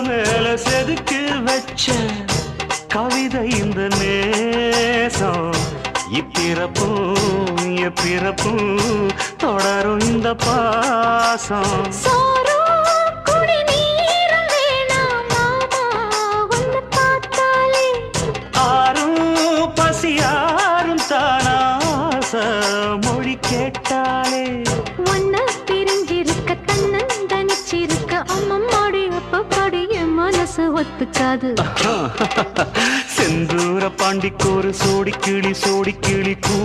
மேல செதுக்கு வச்ச கவிதை இந்த நேசம் இப்பிறப்பும் எப்பிறப்பும் தொடரும் இந்த பாசம் ஆரும் பசியாரும் தானாச மொழி கேட்டாலே ஒன்ன பிரிஞ்சிருக்க தன்னந்தனிச்சிருக்க அம்மம்மாடி அப்பப்படி என் மனசு ஒத்துக்காது செந்தூர பாண்டிக்கோரு சோடி கிளி கூ